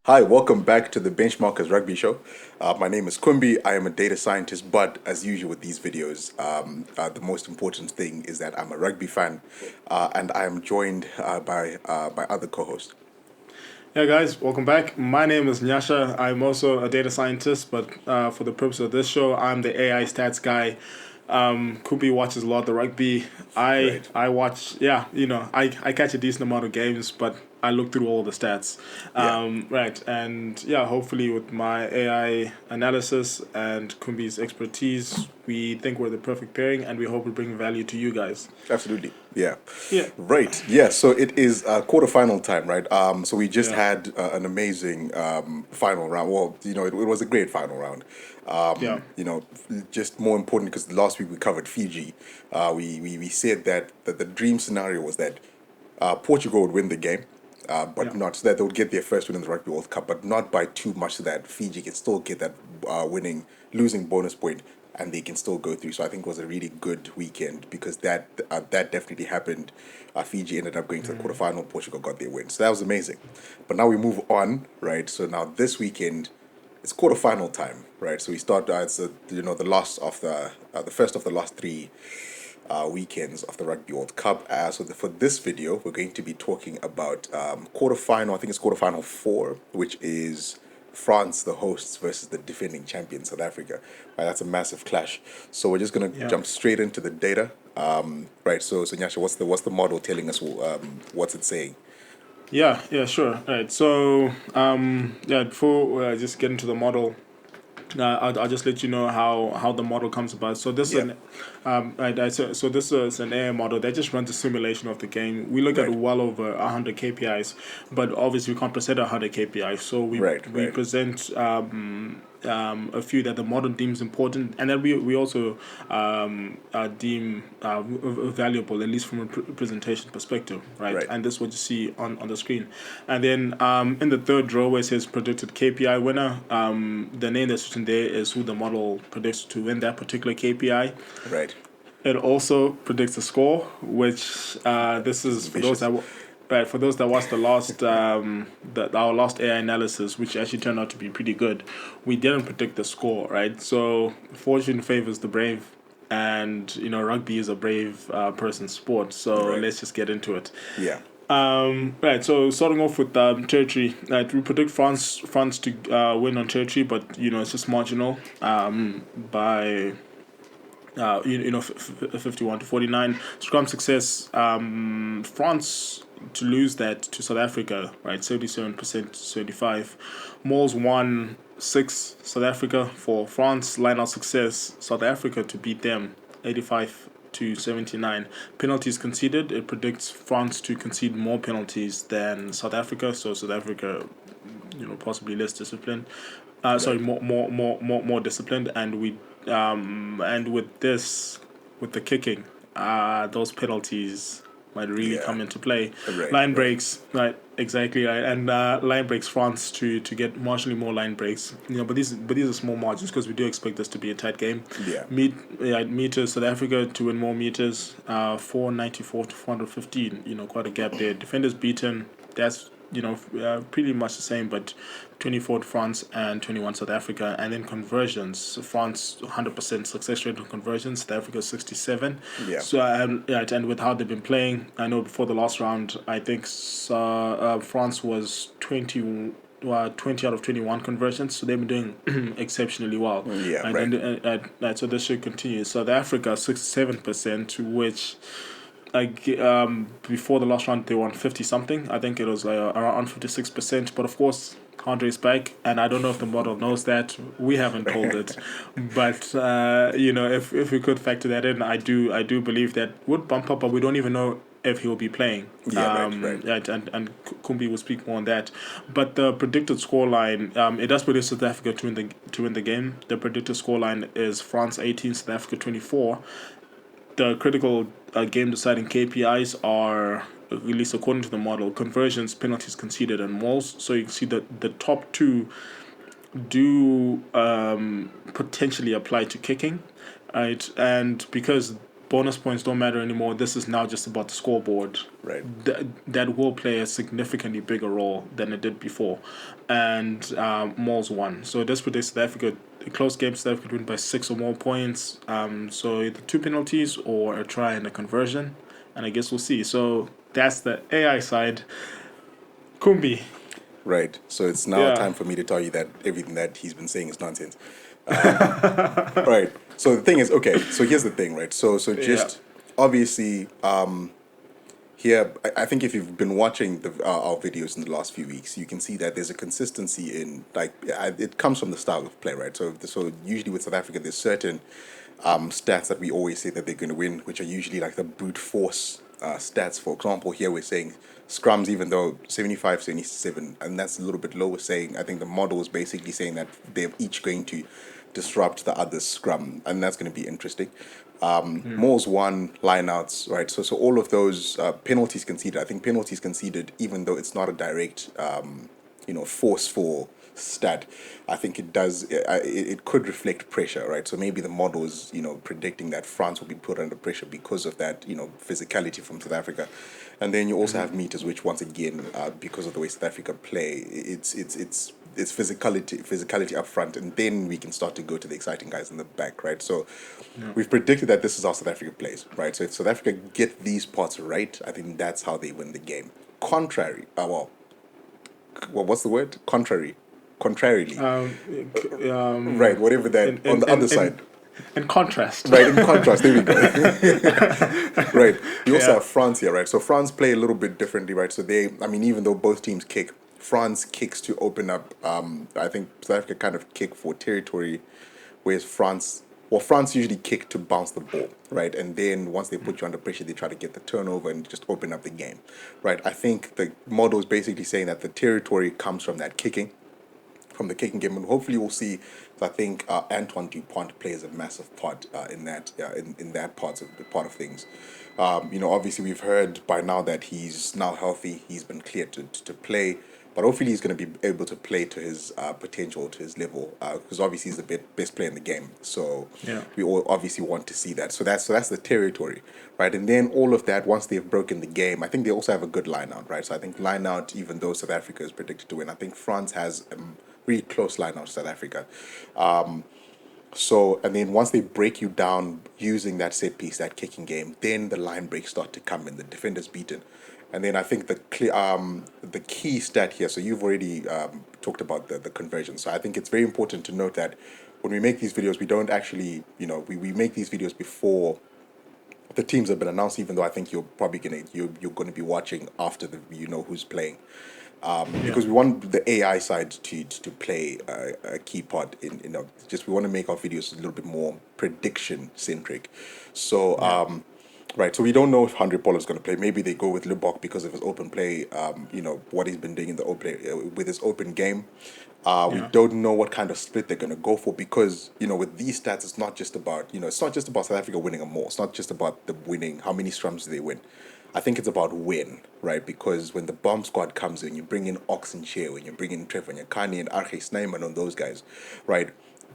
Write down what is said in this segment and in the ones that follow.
Hi, welcome back to the Benchmarkers Rugby Show. My name is Kumbi. I am a data scientist, but as usual with these videos, the most important thing is that I'm a rugby fan, and I am joined by other co-hosts. Yeah, guys, welcome back. My name is Nyasha. I'm also a data scientist, but for the purpose of this show, I'm the AI stats guy. Kubi watches a lot of the rugby. I Right. I watch, yeah, I catch a decent amount of games, but I look through all the stats. Yeah. Right, and yeah, hopefully with my AI analysis and Kumbi's expertise, we think we're the perfect pairing, and we hope we bring value to you guys. Absolutely. Yeah. Yeah, Right. Yeah. So it is quarterfinal time, right? So we just yeah, had an amazing final round. Well, it was a great final round. yeah, Just more important because last week we covered Fiji. We said that the dream scenario was that Portugal would win the game, but yeah. not so that they would get their first win in the Rugby World Cup, but not by too much so that Fiji can still get that losing bonus point, and they can still go through. So I think it was a really good weekend because that definitely happened. Fiji ended up going to the quarterfinal. Portugal got their win, so that was amazing. But now we move on, right? So now this weekend it's quarterfinal time, right? So we start. It's the last of the first of the last three weekends of the Rugby World Cup. For this video, we're going to be talking about quarterfinal. I think it's quarterfinal four, which is France, the hosts, versus the defending champion South Africa. Right, that's a massive clash. So we're just gonna Yeah. jump straight into the data. Right. So Nyasha, what's the model telling us? What's it saying? Yeah, sure. Right. So, yeah, before I just get into the model, I'll just let you know how the model comes about. So this is Yeah. so this is an AI model that just runs a simulation of the game. We look at Right. well over 100 KPIs, but obviously we can't present 100 KPIs. So we Right. we Right. present a few that the model deems important, and then we also deem valuable, at least from a presentation perspective, right? Right. And this is what you see on the screen. And then in the third row where it says predicted KPI winner, the name that's written there is who the model predicts to win that particular KPI. Right. It also predicts the score, which this This is is for those vicious. that right, for those that watched the last our last AI analysis, which actually turned out to be pretty good. We didn't predict the score, right? So fortune favors the brave, and rugby is a brave person's sport. So Right. let's just get into it. Yeah. Right, so starting off with territory, right, we predict France to win on territory, but it's just marginal by 51 to 49. Scrum success, France to lose that to South Africa, right, 77% to 75. Mauls won 6, South Africa for France. Line out success, South Africa to beat them, 85 to 79. Penalties conceded, it predicts France to concede more penalties than South Africa, so South Africa possibly less disciplined. Sorry, Right. more disciplined, and with this, with the kicking, those penalties might really Yeah. come into play. Right. Line Right. breaks, right? Exactly right, and line breaks France to get marginally more line breaks. But these are small margins because we do expect this to be a tight game. Yeah. Meters, South Africa to win more meters. 494 to 415. Quite a gap there. Defenders beaten. That's pretty much the same, but 24 France and 21 South Africa. And then conversions, France 100% success rate on conversions, South Africa 67. Yeah. So yeah, and with how they've been playing, I know before the last round, I think France was 20 out of 21 conversions, so they've been doing exceptionally well. Yeah. Right, Right. so this should continue. South Africa 67%, which before the last round they won 50 something. I think it was around 56%. But of course, Andre's back, and I don't know if the model knows that. We haven't told it, but if we could factor that in, I do believe that would bump up, but we don't even know if he'll be playing. Yeah. Right. Right. Right, and Kumbi will speak more on that. But the predicted scoreline, it does predict South Africa to win the game. The predicted scoreline is France 18, South Africa 24. The critical game deciding KPIs are, at least according to the model, conversions, penalties conceded, and mauls. So you can see that the top two do potentially apply to kicking, right? And because bonus points don't matter anymore. This is now just about the scoreboard. Right. That will play a significantly bigger role than it did before. And Moles won. So this predicts South Africa, a close game, South Africa win by 6 or more points. So either 2 penalties or a try and a conversion. And I guess we'll see. So that's the AI side. Kumbi. Right. So it's now Yeah. time for me to tell you that everything that he's been saying is nonsense. Right. So the thing is, okay. So here's the thing, right? So Yeah. just obviously, here, I think if you've been watching our videos in the last few weeks, you can see that there's a consistency in like it comes from the style of play, right? So usually with South Africa, there's certain stats that we always say that they're going to win, which are usually like the brute force stats. For example, here we're saying scrums, even though 75, 77, and that's a little bit low. We're saying I think the model is basically saying that they're each going to disrupt the other's scrum, and that's going to be interesting. Moles won, lineouts, right? So all of those penalties conceded. I think penalties conceded, even though it's not a direct, forceful stat. I think it does. It could reflect pressure, right? So maybe the model is, predicting that France will be put under pressure because of that, physicality from South Africa, and then you also have meters, which once again, because of the way South Africa play, it's physicality up front, and then we can start to go to the exciting guys in the back, right? So we've predicted that this is how South Africa plays, right? So if South Africa get these parts right, I think that's how they win the game. Contrary, what's the word? Contrarily, right? Whatever that on the other side. In contrast. Right, in contrast, there we go. Right. You also Yeah. have France here, right? So France play a little bit differently, right? So even though both teams kick, France kicks to open up. I think South Africa kind of kick for territory, whereas France usually kick to bounce the ball, right? And then once they put you under pressure, they try to get the turnover and just open up the game, right? I think the model is basically saying that the territory comes from that kicking, from the kicking game, and hopefully we'll see. I think Antoine Dupont plays a massive part in that in that part of things. Obviously we've heard by now that he's now healthy. He's been cleared to play, but hopefully he's going to be able to play to his potential, to his level, because obviously he's the best player in the game. So Yeah. we all obviously want to see that. So that's the territory, right? And then all of that, once they've broken the game, I think they also have a good line out, right? So I think line out, even though South Africa is predicted to win, I think France has really close line out to South Africa. So, and then once they break you down using that set piece, that kicking game, then the line breaks start to come in. The defender's beaten, and then I think the key stat here. So you've already talked about the conversion. So I think it's very important to note that when we make these videos, we don't actually, we make these videos before the teams have been announced. Even though I think you're gonna be watching after who's playing, Yeah. because we want the AI side to play a key part in just we want to make our videos a little bit more prediction centric. So right, so we don't know if Hundred Paul is going to play. Maybe they go with Lubbock because of his open play. What he's been doing in the open with his open game. We Yeah. don't know what kind of split they're going to go for because with these stats, it's not just about it's not just about South Africa winning a more. It's not just about the winning. How many scrums do they win? I think it's about win, right? Because when the bomb squad comes in, you bring in Ox and Shea, when you bring in Trevor Nyakani and Arche Snyman on those guys, right?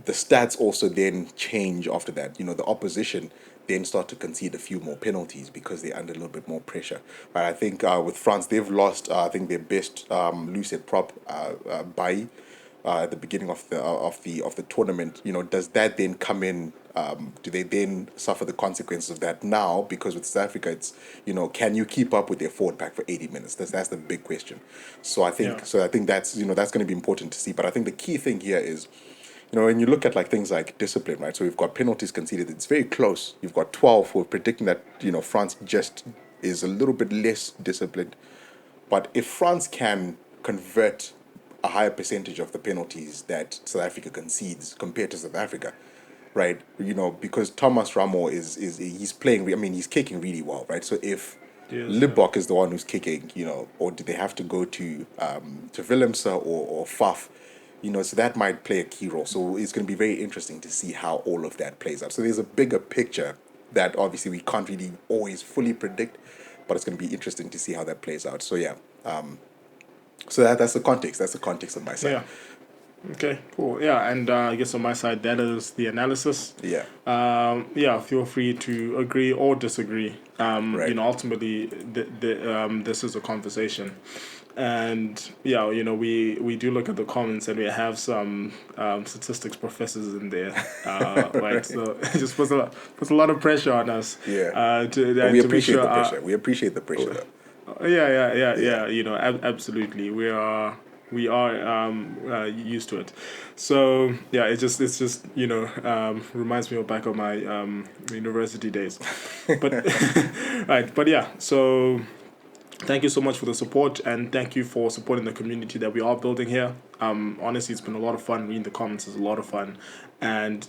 The stats also then change after that. The opposition then start to concede a few more penalties because they're under a little bit more pressure. Right? I think with France, they've lost, I think, their best lucid prop, Bailly, at the beginning of the tournament. Does that then come in? Do they then suffer the consequences of that now? Because with South Africa, it's can you keep up with their forward pack for 80 minutes? That's the big question. So I think Yeah. that's that's going to be important to see. But I think the key thing here is when you look at like things like discipline, right? So we've got penalties conceded. It's very close. You've got 12 who are predicting that France just is a little bit less disciplined. But if France can convert a higher percentage of the penalties that South Africa concedes compared to South Africa, right? Because Thomas Ramo is he's playing. I mean, he's kicking really well, right? So if Yes. Libbok is the one who's kicking, or do they have to go to Willemse or Faf? So that might play a key role. So it's going to be very interesting to see how all of that plays out. So there's a bigger picture that obviously we can't really always fully predict, but it's going to be interesting to see how that plays out. So yeah, so that's the context. That's the context on my side. Yeah. Okay, cool. Yeah, and I guess on my side, that is the analysis. Yeah. Yeah, feel free to agree or disagree. Right. Ultimately, this is a conversation, and yeah, we do look at the comments and we have some statistics professors in there, right? So it just puts a lot of pressure on us, Yeah. to But we to make appreciate sure. the pressure. We appreciate the pressure, though. Yeah. Yeah. Absolutely. We are used to it. So yeah, it's just reminds me of back of my university days. But right, but yeah. So thank you so much for the support, and thank you for supporting the community that we are building here. Honestly, it's been a lot of fun reading the comments. It's a lot of fun, and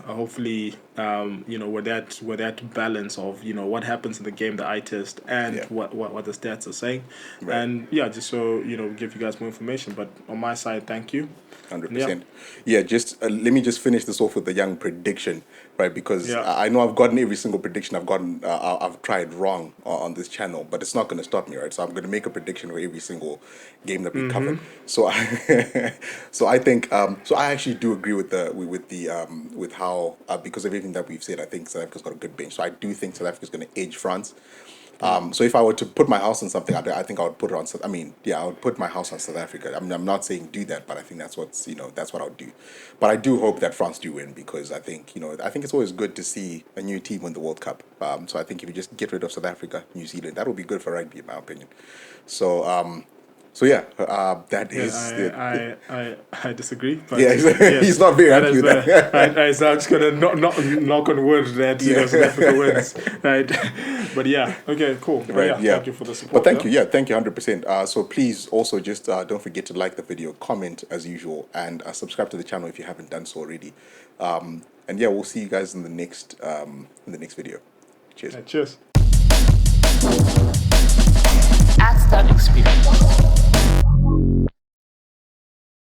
hopefully, with that balance of what happens in the game that I test and Yeah. what the stats are saying, Right. and yeah, just so give you guys more information. But on my side, thank you, and yeah, 100%. Yeah, just let me just finish this off with a young prediction, right? Because yeah, I know I've gotten every single prediction I've tried wrong on this channel, but it's not going to stop me, right? So I'm going to make a prediction for every single game that we cover. So so I think so I actually do agree with with how because of everything that we've said, I think South Africa's got a good bench. So I do think South Africa's going to edge France. So if I were to put my house on something, I think I would put it on. I mean, yeah, I would put my house on South Africa. I mean, I'm not saying do that, but I think that's what I would do. But I do hope that France do win because I think it's always good to see a new team win the World Cup. So I think if you just get rid of South Africa, New Zealand, that would be good for rugby, in my opinion. So so yeah, that yeah. is the, I disagree, yeah. but yes, He's not very that happy is with the. that. So I'm just gonna knock on wood that South Africa Yeah. wins, right? But yeah, okay, cool. But Right, yeah, yeah. thank you for the But support. thank Yeah. you, yeah, thank you 100%. So please also just don't forget to like the video, comment as usual, and subscribe to the channel if you haven't done so already. And yeah, we'll see you guys in the next video. Cheers. Cheers.